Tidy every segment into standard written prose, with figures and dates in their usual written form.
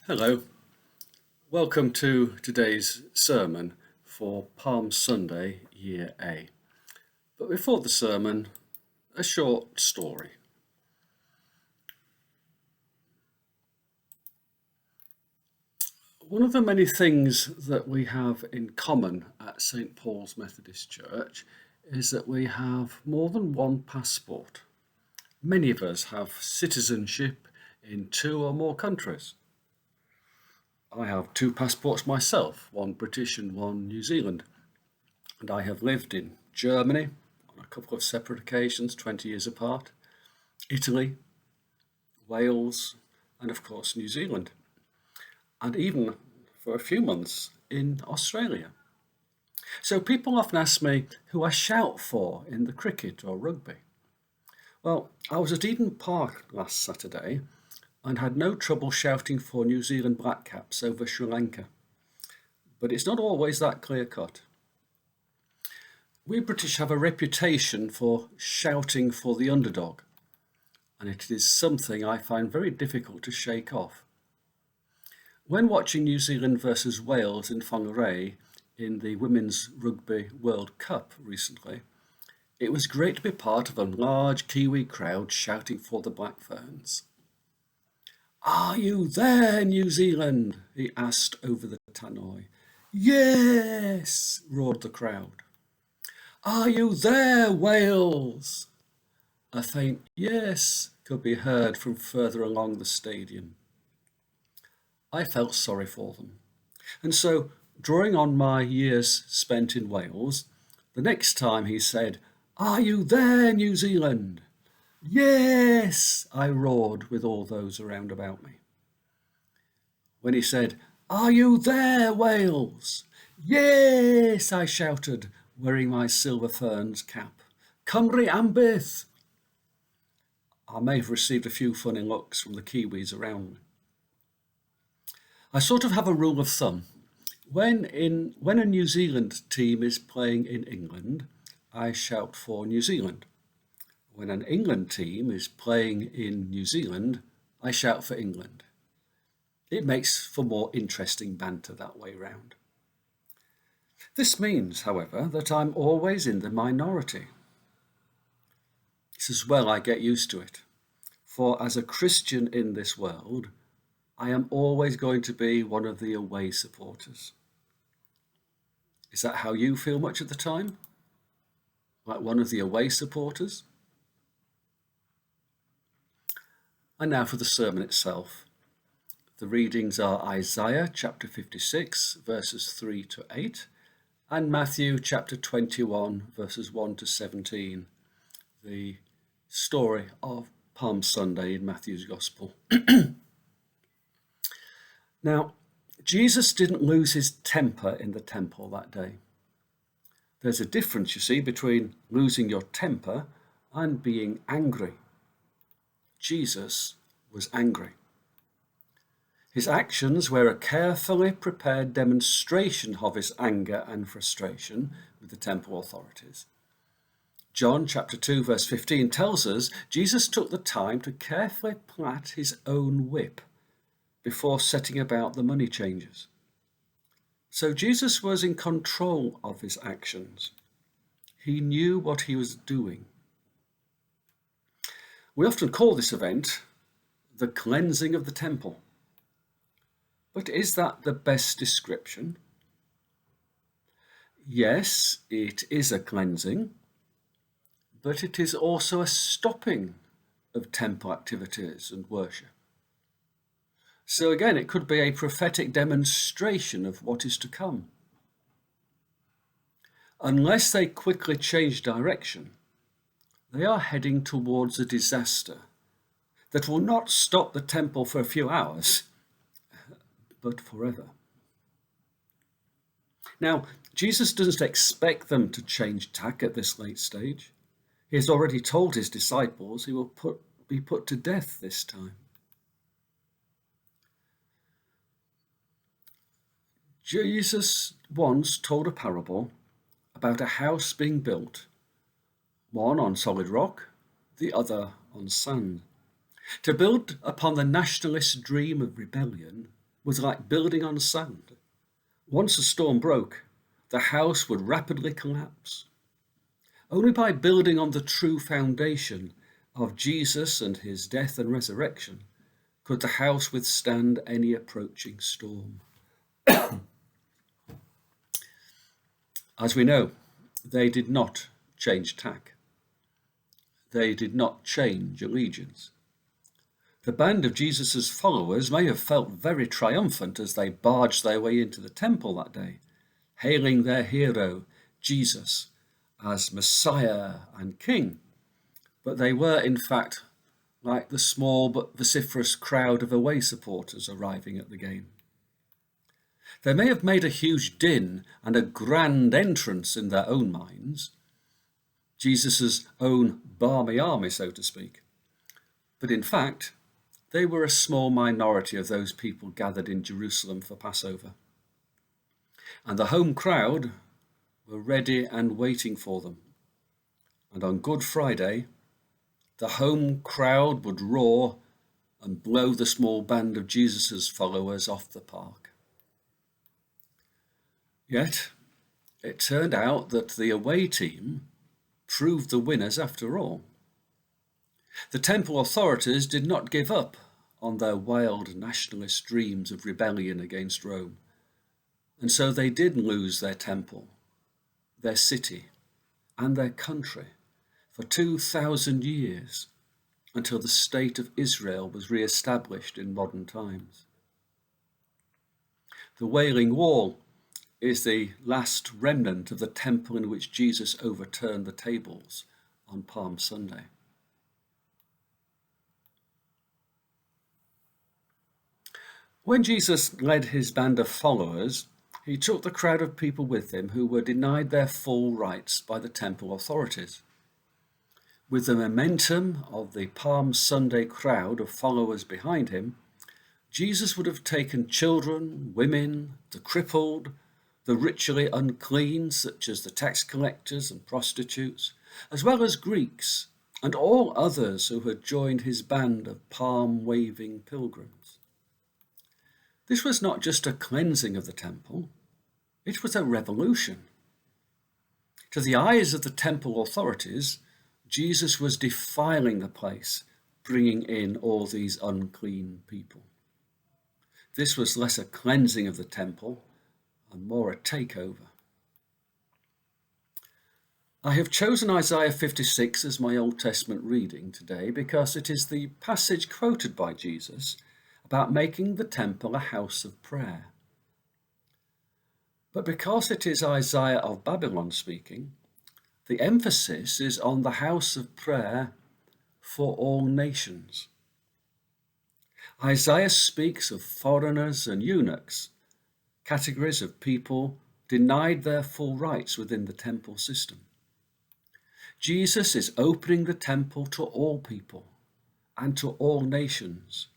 Hello, welcome to today's sermon for Palm Sunday, Year A. But before the sermon, a short story. One of the many things that we have in common at St. Paul's Methodist Church is that we have more than one passport. Many of us have citizenship in two or more countries. I have two passports myself, one British and one New Zealand. And I have lived in Germany on a couple of separate occasions, 20 years apart, Italy, Wales, and of course New Zealand, and even for a few months in Australia. So people often ask me who I shout for in the cricket or rugby. Well, I was at Eden Park last Saturday and had no trouble shouting for New Zealand Black Caps over Sri Lanka. But it's not always that clear cut. We British have a reputation for shouting for the underdog, and it is something I find very difficult to shake off. When watching New Zealand versus Wales in Whangarei in the Women's Rugby World Cup recently, it was great to be part of a large Kiwi crowd shouting for the Black Ferns. "Are you there, New Zealand?" he asked over the tannoy. "Yes," roared the crowd. "Are you there, Wales?" A faint yes could be heard from further along the stadium. I felt sorry for them. And so, drawing on my years spent in Wales, the next time he said, "Are you there, New Zealand?" "Yes," I roared with all those around about me. When he said, "Are you there, Wales?" "Yes," I shouted, wearing my silver ferns cap. "Cymru am byth." I may have received a few funny looks from the Kiwis around me. I sort of have a rule of thumb. When a New Zealand team is playing in England, I shout for New Zealand. When an England team is playing in New Zealand, I shout for England. It makes for more interesting banter that way round. This means, however, that I'm always in the minority. It's as well I get used to it, for as a Christian in this world, I am always going to be one of the away supporters. Is that how you feel much of the time? Like one of the away supporters? And now for the sermon itself. The readings are Isaiah chapter 56, verses 3 to 8, and Matthew chapter 21, verses 1 to 17, the story of Palm Sunday in Matthew's Gospel. Now, Jesus didn't lose his temper in the temple that day. There's a difference, you see, between losing your temper and being angry. Jesus was angry. His actions were a carefully prepared demonstration of his anger and frustration with the temple authorities. John chapter 2 verse 15 tells us Jesus took the time to carefully plait his own whip before setting about the money changers. So Jesus was in control of his actions. He knew what he was doing. We often call this event the cleansing of the temple. But is that the best description? Yes, it is a cleansing, but it is also a stopping of temple activities and worship. So again, it could be a prophetic demonstration of what is to come. Unless they quickly change direction, they are heading towards a disaster that will not stop the temple for a few hours, but forever. Now, Jesus doesn't expect them to change tack at this late stage. He has already told his disciples he will be put to death this time. Jesus once told a parable about a house being built, one on solid rock, the other on sand. To build upon the nationalist dream of rebellion, was like building on sand. Once a storm broke, the house would rapidly collapse. Only by building on the true foundation of Jesus and his death and resurrection could the house withstand any approaching storm. As we know, they did not change tack. They did not change allegiance. The band of Jesus' followers may have felt very triumphant as they barged their way into the temple that day, hailing their hero, Jesus, as Messiah and King. But they were, in fact, like the small but vociferous crowd of away supporters arriving at the game. They may have made a huge din and a grand entrance in their own minds, Jesus' own balmy army, so to speak. But in fact, they were a small minority of those people gathered in Jerusalem for Passover. And the home crowd were ready and waiting for them. And on Good Friday, the home crowd would roar and blow the small band of Jesus' followers off the park. Yet, it turned out that the away team proved the winners after all. The temple authorities did not give up on their wild nationalist dreams of rebellion against Rome, and so they did lose their temple, their city, and their country for 2,000 years until the state of Israel was re-established in modern times. The Wailing Wall is the last remnant of the temple in which Jesus overturned the tables on Palm Sunday. When Jesus led his band of followers, he took the crowd of people with him who were denied their full rights by the temple authorities. With the momentum of the Palm Sunday crowd of followers behind him, Jesus would have taken children, women, the crippled, the ritually unclean, such as the tax collectors and prostitutes, as well as Greeks and all others who had joined his band of palm-waving pilgrims. This was not just a cleansing of the temple, it was a revolution. To the eyes of the temple authorities, Jesus was defiling the place, bringing in all these unclean people. This was less a cleansing of the temple and more a takeover. I have chosen Isaiah 56 as my Old Testament reading today because it is the passage quoted by Jesus about making the temple a house of prayer. But because it is Isaiah of Babylon speaking, the emphasis is on the house of prayer for all nations. Isaiah speaks of foreigners and eunuchs, categories of people denied their full rights within the temple system. Jesus is opening the temple to all people and to all nations,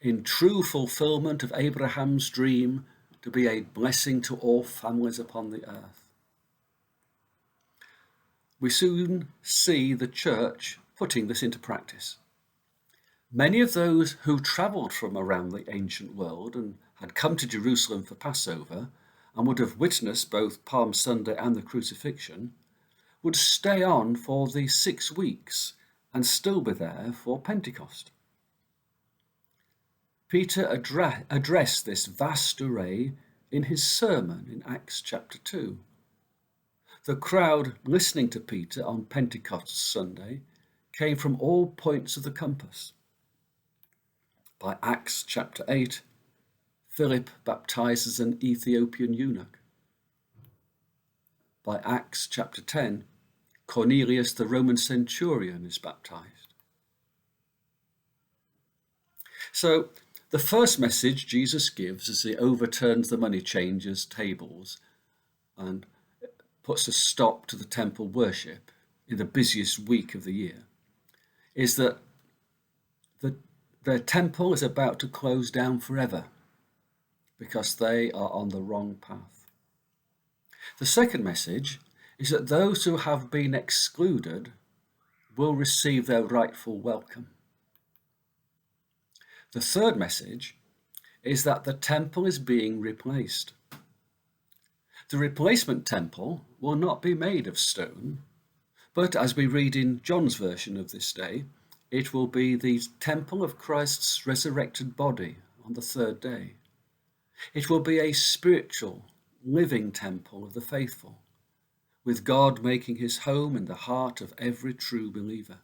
in true fulfillment of Abraham's dream to be a blessing to all families upon the earth. We soon see the church putting this into practice. Many of those who travelled from around the ancient world and had come to Jerusalem for Passover and would have witnessed both Palm Sunday and the crucifixion would stay on for the 6 weeks and still be there for Pentecost. Peter addressed this vast array in his sermon in Acts chapter 2. The crowd listening to Peter on Pentecost Sunday came from all points of the compass. By Acts chapter 8, Philip baptizes an Ethiopian eunuch. By Acts chapter 10, Cornelius the Roman centurion is baptized. So the first message Jesus gives as he overturns the money changers' tables and puts a stop to the temple worship in the busiest week of the year is that their temple is about to close down forever because they are on the wrong path. The second message is that those who have been excluded will receive their rightful welcome. The third message is that the temple is being replaced. The replacement temple will not be made of stone, but as we read in John's version of this day, it will be the temple of Christ's resurrected body on the third day. It will be a spiritual, living temple of the faithful, with God making his home in the heart of every true believer.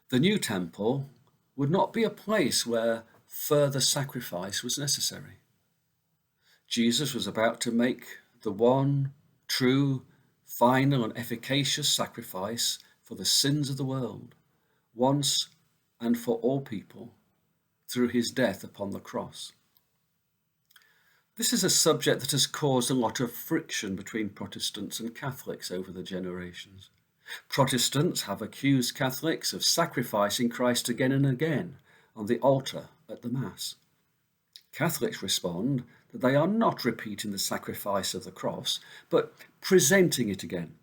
The new temple would not be a place where further sacrifice was necessary. Jesus was about to make the one true, final and efficacious sacrifice for the sins of the world, once and for all people, through his death upon the cross. This is a subject that has caused a lot of friction between Protestants and Catholics over the generations. Protestants have accused Catholics of sacrificing Christ again and again on the altar at the Mass. Catholics respond that they are not repeating the sacrifice of the cross, but presenting it again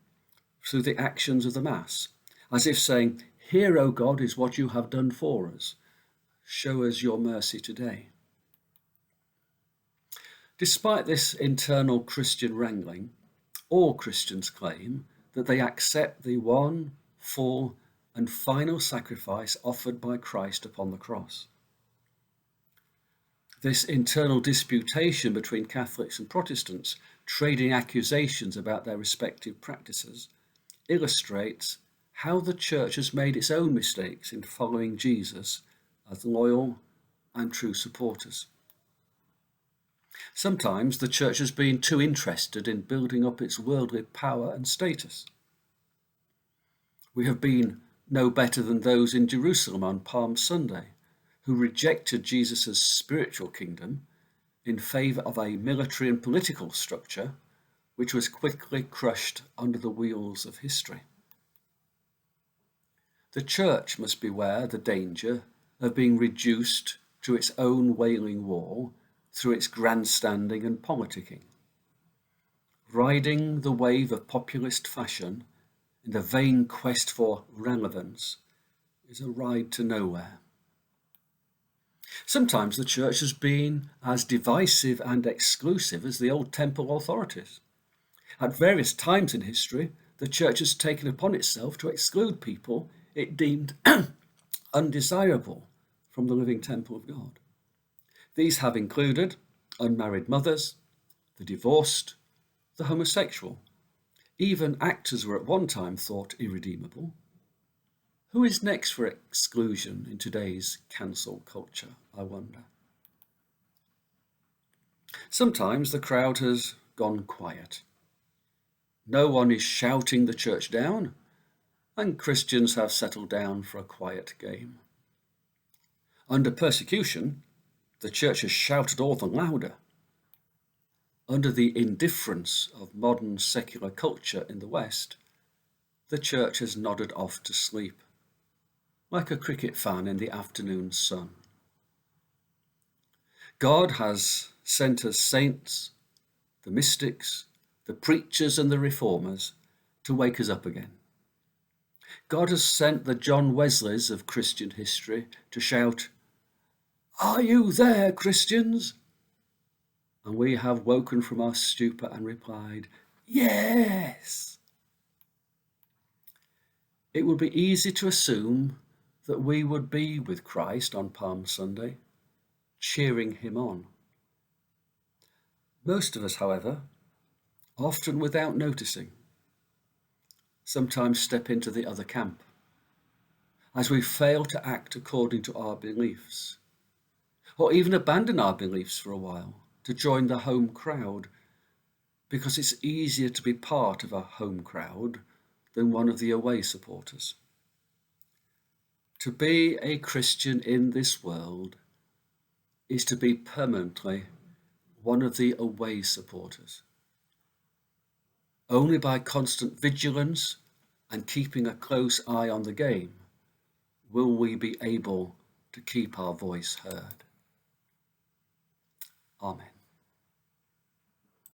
through the actions of the Mass, as if saying, "Here, O God, is what you have done for us. Show us your mercy today." Despite this internal Christian wrangling, all Christians claim that they accept the one, full, and final sacrifice offered by Christ upon the cross. This internal disputation between Catholics and Protestants, trading accusations about their respective practices, illustrates how the Church has made its own mistakes in following Jesus as loyal and true supporters. Sometimes the Church has been too interested in building up its worldly power and status. We have been no better than those in Jerusalem on Palm Sunday, who rejected Jesus' spiritual kingdom in favour of a military and political structure which was quickly crushed under the wheels of history. The Church must beware the danger of being reduced to its own wailing wall through its grandstanding and politicking. Riding the wave of populist fashion in the vain quest for relevance is a ride to nowhere. Sometimes the Church has been as divisive and exclusive as the old temple authorities. At various times in history, the Church has taken upon itself to exclude people it deemed undesirable from the living temple of God. These have included unmarried mothers, the divorced, the homosexual. Even actors were at one time thought irredeemable. Who is next for exclusion in today's cancel culture, I wonder? Sometimes the crowd has gone quiet. No one is shouting the Church down, and Christians have settled down for a quiet game. Under persecution, the Church has shouted all the louder. Under the indifference of modern secular culture in the West, the Church has nodded off to sleep, like a cricket fan in the afternoon sun. God has sent us saints, the mystics, the preachers and the reformers to wake us up again. God has sent the John Wesleys of Christian history to shout, "Are you there, Christians?" And we have woken from our stupor and replied, "Yes." It would be easy to assume that we would be with Christ on Palm Sunday, cheering him on. Most of us, however, often without noticing, sometimes step into the other camp, as we fail to act according to our beliefs, or even abandon our beliefs for a while to join the home crowd, because it's easier to be part of a home crowd than one of the away supporters. To be a Christian in this world is to be permanently one of the away supporters. Only by constant vigilance and keeping a close eye on the game will we be able to keep our voice heard. Amen.